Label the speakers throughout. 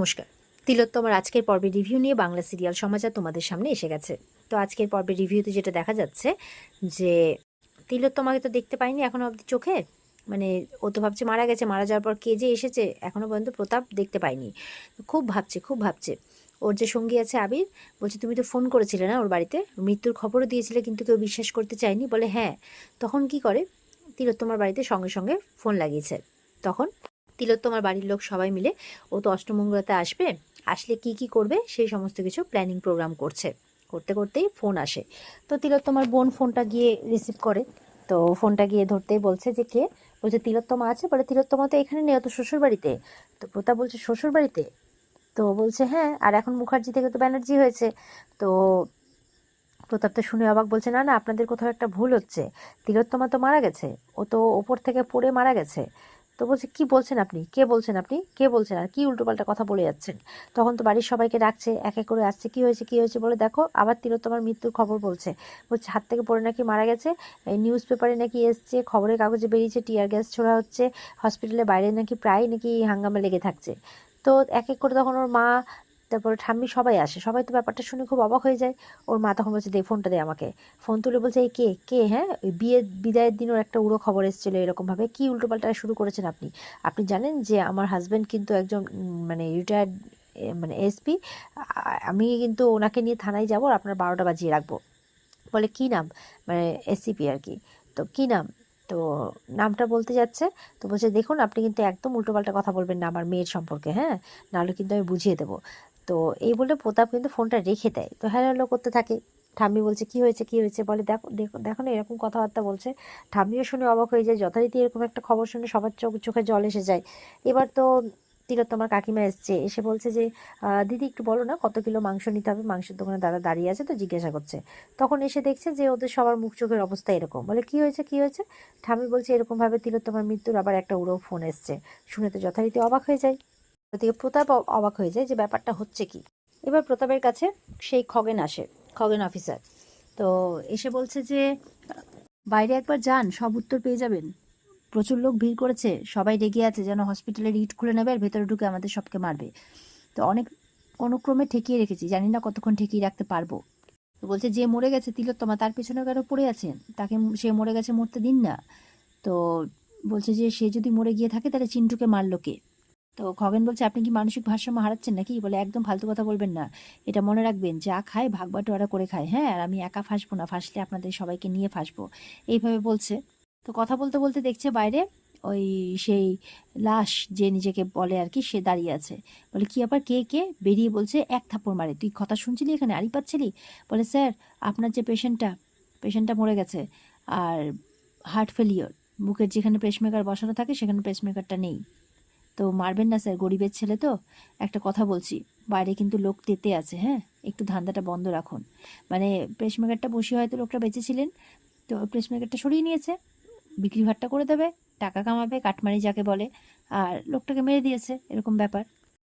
Speaker 1: নমস্কার। তিলোত্তমার আজকের পর্বের রিভিউ নিয়ে বাংলা সিরিয়াল সমাচার তোমাদের সামনে এসে গেছে। তো আজকের পর্বের রিভিউতে যেটা দেখা যাচ্ছে যে তিলোত্তমাকে তো দেখতে পাইনি এখনো অবধি চোখে, মানে ও তো ভাবছে মারা গেছে, মারা যাওয়ার পর কে যে এসেছে এখনো পর্যন্ত প্রতাপ দেখতে পাইনি। খুব ভাবছে ওর যে সঙ্গী আছে আবির, বলছে তুমি তো ফোন করেছিলে না ওর বাড়িতে, মৃত্যুর খবরও দিয়েছিলে কিন্তু কেউ বিশ্বাস করতে চায়নি। বলে হ্যাঁ। তখন কি করে, তিলোত্তমার বাড়িতে সঙ্গে সঙ্গে ফোন লাগিয়েছে। তখন তিলোত্তমার বাড়ির লোক সবাই মিলে ও তো অষ্টমঙ্গলাতে আসবে, আসলে কি কি করবে সেই সমস্ত কিছু প্ল্যানিং প্রোগ্রাম করছে। করতে করতেই ফোন আসে। তো তিলোত্তমার বোন ফোনটা গিয়ে রিসিভ করে। তো ফোনটা গিয়ে ধরতেই বলছে যে কে, বলছে তিলোত্তমা আছে। বলে তিলোত্তমা তো এখানে নেই, ও তো শ্বশুর বাড়িতে। তো প্রতাপ বলছে শ্বশুর বাড়িতে? তো বলছে হ্যাঁ, আর এখন মুখার্জি থেকে তো ব্যানার্জি হয়েছে। তো প্রতাপ তো শুনে অবাক, বলছে না না, আপনাদের কোথাও একটা ভুল হচ্ছে, তিলোত্তমা তো মারা গেছে, ও তো ওপর থেকে পড়ে মারা গেছে। তো বলছে কি বলছেন আপনি, কে বলছেন আপনি, কে বলছেন, আর কি উল্টোপাল্টা কথা বলে যাচ্ছেন। তখন তো বাড়ির সবাইকে ডাকছে, এক এক করে আসছে, কি হয়েছে কি হয়েছে, বলে দেখো আবার তিলোত্তমার মৃত্যুর খবর বলছে। বলছে হাত থেকে পড়ে নাকি মারা গেছে, এই নিউজ পেপারে নাকি এসছে, খবরের কাগজে বেরিয়েছে, টিয়ার গ্যাস ছোড়া হচ্ছে, হসপিটালের বাইরে নাকি প্রায় নাকি হাঙ্গামা লেগে থাকছে। তো এক এক করে তখন ওর মা, তারপরে ঠাম্মি সবাই আসে, সবাই তো ব্যাপারটা শুনে খুব অবাক হয়ে যায়। ওর মা তখন বলছে দে ফোনটা, দে আমাকে। ফোন তুলে বলছে এই কে কে, হ্যাঁ ওই বিয়ের বিদায়ের দিন ওর একটা উড়ো খবর এসেছিলো এরকমভাবে, কি উল্টোপাল্টা শুরু করেছেন আপনি। আপনি জানেন যে আমার হাজব্যান্ড কিন্তু একজন মানে রিটায়ার্ড মানে এসপি, আমি কিন্তু ওনাকে নিয়ে থানায় যাবো আর আপনার 12টা বাজিয়ে রাখবো। বলে কি নাম, মানে এসিপি আর কি। তো কি নাম, তো নামটা বলতে যাচ্ছে। তো বলছে দেখুন আপনি কিন্তু একদম উল্টোপাল্টা কথা বলবেন না আমার মেয়ের সম্পর্কে, হ্যাঁ, নাহলে কিন্তু আমি বুঝিয়ে দেবো। তো এই বলে প্রতাপ কিন্তু ফোনটা রেখে দেয়। তো হ্যালো হ্যালো করতে থাকে। ঠাম্মি বলছে কি হয়েছে কি হয়েছে, বলে দেখো দেখো দেখো না এরকম কথাবার্তা বলছে। ঠাম্মিও শুনে অবাক হয়ে যায়, যথারীতি এরকম একটা খবর শুনে সবার চোখে জল এসে যায়। এবার তো তিলোত্তমার কাকিমা এসছে, এসে বলছে যে দিদি একটু বলো না কত কিলো মাংস নিতে হবে, মাংসের দোকানে দাদা দাঁড়িয়ে আছে তো জিজ্ঞাসা করছে। তখন এসে দেখছে যে ওদের সবার মুখ চোখের অবস্থা এরকম। বলে কি হয়েছে কি হয়েছে, ঠাম্মি বলছে এরকমভাবে তিলোত্তমার মৃত্যুর আবার একটা উড়ো ফোন এসছে। শুনে তো যথারীতি অবাক হয়ে যায়। ওদিকে প্রতাপ অবাক হয়ে যায় যে ব্যাপারটা হচ্ছে কি। এবার প্রতাপের কাছে সেই খগেন আসে, খগেন অফিসার। তো এসে বলছে যে বাইরে একবার যান, সব উত্তর পেয়ে যাবেন, প্রচুর লোক ভিড় করেছে, সবাই রেগে আছে যেন হসপিটালের ইট খুলে নেবে আর ভেতরে ঢুকে আমাদের সবকে মারবে। তো অনেক কোনো ক্রমে ঠেকিয়ে রেখেছি, জানি না কতক্ষণ ঠেকিয়ে রাখতে পারবো। তো বলছে যে মরে গেছে তিলোত্তমা তার পেছনে কেন পড়ে আছেন, তাকে সে মরে গেছে, মরতে দিন না। তো বলছে যে সে যদি মরে গিয়ে থাকে তাহলে চিন্টুকে মারলো কে। তো খগেন বলছে আপনি কি মানসিক ভারসাম্য হারাচ্ছেন নাকি। বলে একদম ফালতু কথা বলবেন না, এটা মনে রাখবেন যা খায় ভাগ বাটোয়ারা করে খায়, হ্যাঁ, আর আমি একা ফাঁসবো না, ফাঁসলে আপনাদের সবাইকে নিয়ে ফাঁসবো, এইভাবে বলছে। তো কথা বলতে বলতে দেখছে বাইরে ওই সেই লাশ যে নিজেকে বলে আর কি, সে দাঁড়িয়ে আছে। বলে কি আবার কে কে, বেরিয়ে বলছে এক থাপ্পড় মারে, তুই কথা শুনছিলি এখানে, আড়ি পাচ্ছিলি। বলে স্যার আপনার যে পেশেন্টটা মরে গেছে, আর হার্ট ফেলিওর, বুকের যেখানে পেসমেকার বসানো থাকে সেখানে পেসমেকারটা নেই। তো মারবেন না স্যার, গরিবের ছেলে তো। একটা কথা বলছি, বাইরে কিন্তু লোক তেতে আছে, হ্যাঁ, একটু ধান্দাটা বন্ধ রাখুন। মানে পেসমেকারটা বসিয়ে হয়তো লোকটা বেঁচেছিলেন, তো পেসমেকারটা সরিয়ে নিয়েছে, বিক্রি ভাট্টা করে দেবে, টাকা কামাবে, কাটমানি যাকে বলে, আর লোকটাকে মেরে দিয়েছে, এরকম ব্যাপার।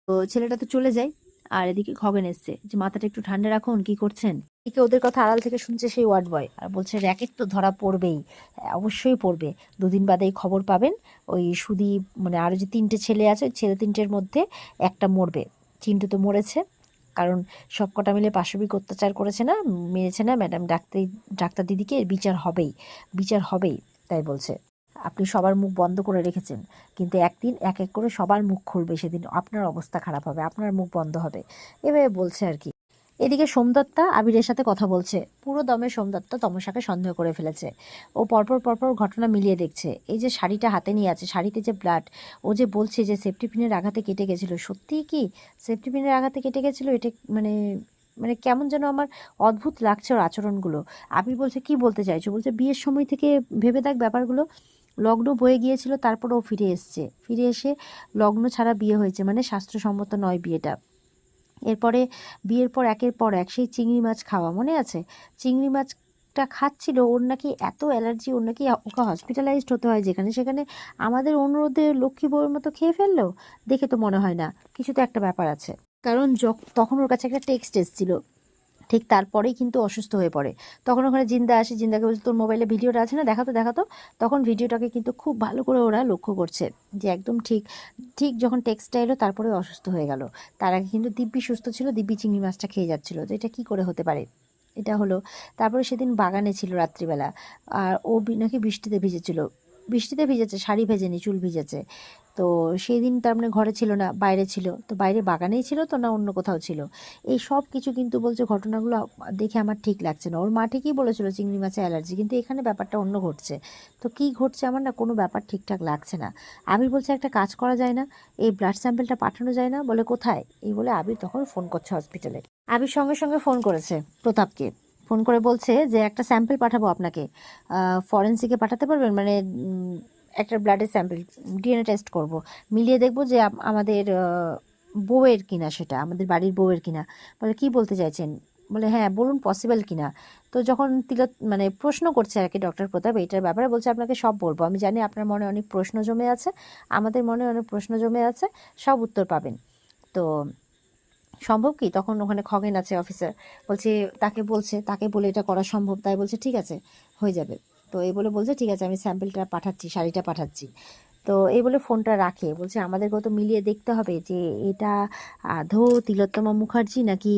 Speaker 1: তো ছেলেটা তো চলে যায়। আর এদিকে খগেন এসছে যে মাথাটা একটু ঠান্ডা রাখুন, কি করছেন। এদিকে ওদের কথা আড়াল থেকে শুনছে সেই ওয়ার্ড বয়, আর বলছে র্যাকেট তো ধরা পড়বেই, হ্যাঁ, অবশ্যই পড়বে, দুদিন বাদেই খবর পাবেন। ওই সুদীপ মানে আরও যে 3টে ছেলে আছে, ওই ছেলে 3টের মধ্যে একটা মরবে। চিন্টু তো মরেছে, কারণ সব কটা মিলে পাশবিক অত্যাচার করেছে না, মেরেছে না ম্যাডাম ডাক্তার দিদিকে, এর বিচার হবেই, বিচার হবেই। তাই বলছে আপনি সবার মুখ বন্ধ করে রেখেছেন, কিন্তু একদিন এক এক করে সবার মুখ খুলবে, সেদিন আপনার অবস্থা খারাপ হবে, আপনার মুখ বন্ধ হবে, এভাবে বলছে আর কি। এদিকে সোমদত্তা আবিরের সাথে কথা বলছে। পুরো দমে সোমদত্তা তমসাকে সন্দেহ করে ফেলেছে। ও পরপর ঘটনা মিলিয়ে দেখছে। এই যে শাড়িটা হাতে নিয়ে আছে, শাড়িতে যে ব্লাড, ও যে বলছে যে সেফটি পিনের আঘাতে কেটে গেছিল, সত্যিই কি সেফটি পিনের আঘাতে কেটে গেছিল, এটা মানে মানে কেমন যেন আমার অদ্ভুত লাগছে ওর আচরণগুলো। আবির বলছে কি বলতে চাইছো, বলছে বিয়ের সময় থেকে ভেবে দেখ ব্যাপারগুলো, লগ্ন বয়ে গিয়েছিল, তারপর ও ফিরে এসছে, ফিরে এসে লগ্ন ছাড়া বিয়ে হয়েছে, মানে শাস্ত্রসম্মত নয় বিয়েটা। এরপরে বিয়ের পর একের পর এক সেই চিংড়ি মাছ খাওয়া, মনে আছে, চিংড়ি মাছটা খাচ্ছিল, ওর নাকি এত অ্যালার্জি, ওর নাকি ওকে হসপিটালাইজড হতে হয় যেখানে সেখানে, আমাদের অনুরোধে লক্ষ্মী বউয়ের মতো খেয়ে ফেললো। দেখে তো মনে হয় না কিছু তো একটা ব্যাপার আছে, কারণ তখন ওর কাছে একটা টেক্সট এসেছিল ঠিক তারপরেই কিন্তু অসুস্থ হয়ে পড়ে। তখন ওখানে জিন্দা আসে, জিন্দাকে বলছে, তোর মোবাইলে ভিডিওটা আছে না, দেখাতো দেখাতো। তখন ভিডিওটাকে কিন্তু খুব ভালো করে ওরা লক্ষ্য করছে যে একদম ঠিক ঠিক যখন টেক্সটটা এলো তারপরে অসুস্থ হয়ে গেল। তার আগে কিন্তু দিব্যি সুস্থ ছিল, দিব্যি চিংড়ি মাছটা খেয়ে যাচ্ছিল। তো এটা কী করে হতে পারে? এটা হলো। তারপরে সেদিন বাগানে ছিল রাত্রিবেলা, আর ও নাকি বৃষ্টিতে ভিজেছিল। বৃষ্টিতে ভিজেছে, শাড়ি ভেজেনি, চুল ভিজেছে। তো সেই দিন তার মানে ঘরে ছিল না, বাইরে ছিল। তো বাইরে বাগানেই ছিল তো না অন্য কোথাও ছিল? এই সব কিছু কিন্তু বলছে ঘটনাগুলো দেখে আমার ঠিক লাগছে না। ওর মা ঠিকই বলেছিল চিংড়ি মাছে অ্যালার্জি, কিন্তু এখানে ব্যাপারটা অন্য ঘটছে। তো কী ঘটছে আমার না কোনো ব্যাপার ঠিকঠাক লাগছে না। আবির বলছে একটা কাজ করা যায় না, এই ব্লাড স্যাম্পেলটা পাঠানো যায় না? বলে কোথায়? এই বলে আবির তখন ফোন করছে হসপিটালে। আবির সঙ্গে সঙ্গে ফোন করেছে প্রতাপকে, ফোন করে বলছে যে একটা স্যাম্পেল পাঠাবো আপনাকে, ফরেন্সিকে পাঠাতে পারবেন? মানে একটা ব্লাডের স্যাম্পেল, ডিএনএ টেস্ট করব, মিলিয়ে দেখব যে আমাদের বউয়ের কিনা, সেটা আমাদের বাড়ির বউয়ের কিনা। বলে কী বলতে চাইছেন? বলে হ্যাঁ বলুন পসিবল কিনা। তো যখন মানে প্রশ্ন করছে আর কি ডক্টর প্রতাপ এইটার ব্যাপারে, বলছে আপনাকে সব বলবো, আমি জানি আপনার মনে অনেক প্রশ্ন জমে আছে, আমাদের মনে অনেক প্রশ্ন জমে আছে, সব উত্তর পাবেন। তো সম্ভব কি? তখন ওখানে খগেন আছে অফিসার, বলছে তাকে বলছে, তাকে বলে এটা করা সম্ভব? তাই বলছে ঠিক আছে হয়ে যাবে। তো এই বলে বলছে ঠিক আছে আমি স্যাম্পেলটা পাঠাচ্ছি, শাড়িটা পাঠাচ্ছি। তো এই বলে ফোনটা রাখে, বলছে আমাদেরকেও তো মিলিয়ে দেখতে হবে যে এটা আদৌ তিলোত্তমা মুখার্জি নাকি।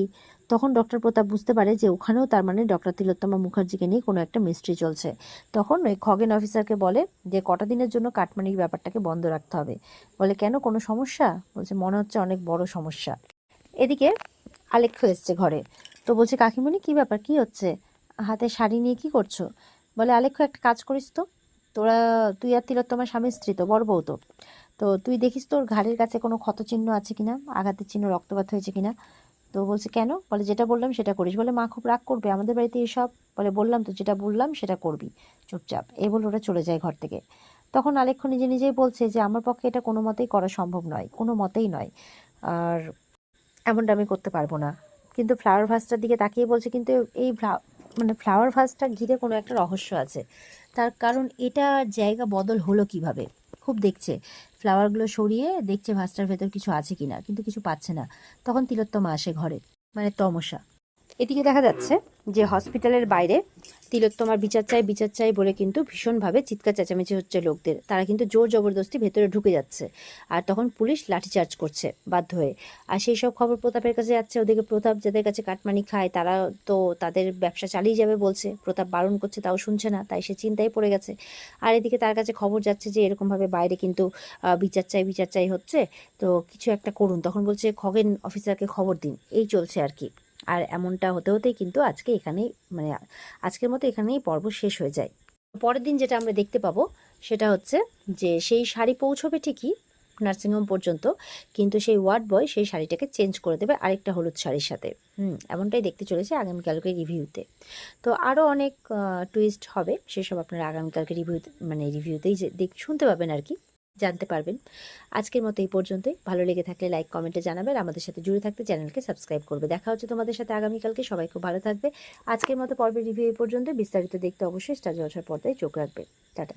Speaker 1: তখন ডক্টর প্রতাপ বুঝতে পারে যে ওখানেও তার মানে ডক্টর তিলোত্তমা মুখার্জিকে নিয়ে কোনো একটা মিস্ট্রি চলছে। তখন ওই খগেন অফিসারকে বলে যে কটা দিনের জন্য কাটমানির ব্যাপারটাকে বন্ধ রাখতে হবে। বলে কেন, কোনো সমস্যা? বলছে মনে হচ্ছে অনেক বড় সমস্যা। এদিকে আলেখ্য এসছে ঘরে, তো বলছে কাকিমণি কী ব্যাপার, কী হচ্ছে? হাতে শাড়ি নিয়ে কী করছো? বলে আলেখ্য একটা কাজ করিস তো, তুই আর তিলোত্তমার স্বামী স্ত্রী তো, বড় বউ তো, তো তুই দেখিস তোর ঘাড়ের কাছে কোনো ক্ষতচিহ্ন আছে কিনা, আঘাতের চিহ্ন, রক্তপাত হয়েছে কিনা। তো বলছে কেন? বলে যেটা বললাম সেটা করিস। বলে মা খুব রাগ করবে আমাদের বাড়িতে এসব। বলে বললাম তো যেটা বললাম সেটা করবি, চুপচাপ। এই বলে ওরা চলে যায় ঘর থেকে। তখন আলেখ্য নিজে নিজেই বলছে যে আমার পক্ষে এটা কোনো মতেই করা সম্ভব নয়, কোনো মতেই নয়, আর এমনটা আমি করতে পারবো না। কিন্তু ফ্লাওয়ার ভাসটার দিকে তাকিয়ে বলছে কিন্তু এই মানে ফ্লাওয়ার ভাসটা ঘিরে কোনো একটা রহস্য আছে। তার কারণ এটা জায়গা বদল হলো কিভাবে? খুব দেখছে, ফ্লাওয়ারগুলো সরিয়ে দেখছে ভাসটার ভেতর কিছু আছে কিনা, কিন্তু কিছু পাচ্ছে না। তখন তিলোত্তমা আসে ঘরে, মানে তমসা। এদিকে দেখা যাচ্ছে যে হসপিটালের বাইরে তিলোত্তমার বিচার চাই বলে কিন্তু ভীষণভাবে চিৎকার চেঁচামেচি হচ্ছে লোকদের। তারা কিন্তু জোর জবরদস্তি ভেতরে ঢুকে যাচ্ছে, আর তখন পুলিশ লাঠিচার্জ করছে বাধ্য হয়ে। আর সেই সব খবর প্রতাপের কাছে যাচ্ছে। ওদিকে প্রতাপ যাদের কাছে কাটমানি খায় তারা তো তাদের ব্যবসা চালিয়ে যাবে বলছে, প্রতাপ বারণ করছে তাও শুনছে না, তাই সে চিন্তায় পড়ে গেছে। আর এদিকে তার কাছে খবর যাচ্ছে যে এরকমভাবে বাইরে কিন্তু বিচার চাই হচ্ছে, তো কিছু একটা করুন। তখন বলছে খগেন অফিসারকে খবর দিন। এই চলছে আর কি। আর এমনটা হতে হতেই কিন্তু আজকে এখানেই মানে আজকের মতো এখানেই পর্ব শেষ হয়ে যায়। পরের দিন যেটা আমরা দেখতে পাবো সেটা হচ্ছে যে সেই শাড়ি পৌঁছবে ঠিকই নার্সিংহোম পর্যন্ত, কিন্তু সেই ওয়ার্ড বয় সেই শাড়িটাকে চেঞ্জ করে দেবে আরেকটা হলুদ শাড়ির সাথে। এমনটাই দেখতে চলেছে আগামীকালকে রিভিউতে। তো আরও অনেক টুইস্ট হবে, সেসব আপনারা আগামীকালকে রিভিউতেই শুনতে পাবেন আর কি, জানতে পারবেন। আজকের মতো এই পর্যন্তই। ভালো লেগে থাকলে লাইক কমেন্টে জানাবেন, আমাদের সাথে জুড়ে থাকতে চ্যানেলকে সাবস্ক্রাইব করবে। দেখা হচ্ছে তোমাদের সাথে আগামীকালকে। সবাই খুব ভালো থাকবে। আজকের মতো পর্বের রিভিউ এই পর্যন্ত। বিস্তারিত দেখতে অবশ্যই স্টার জলসার পর্দায় চোখ রাখবে। টাটা।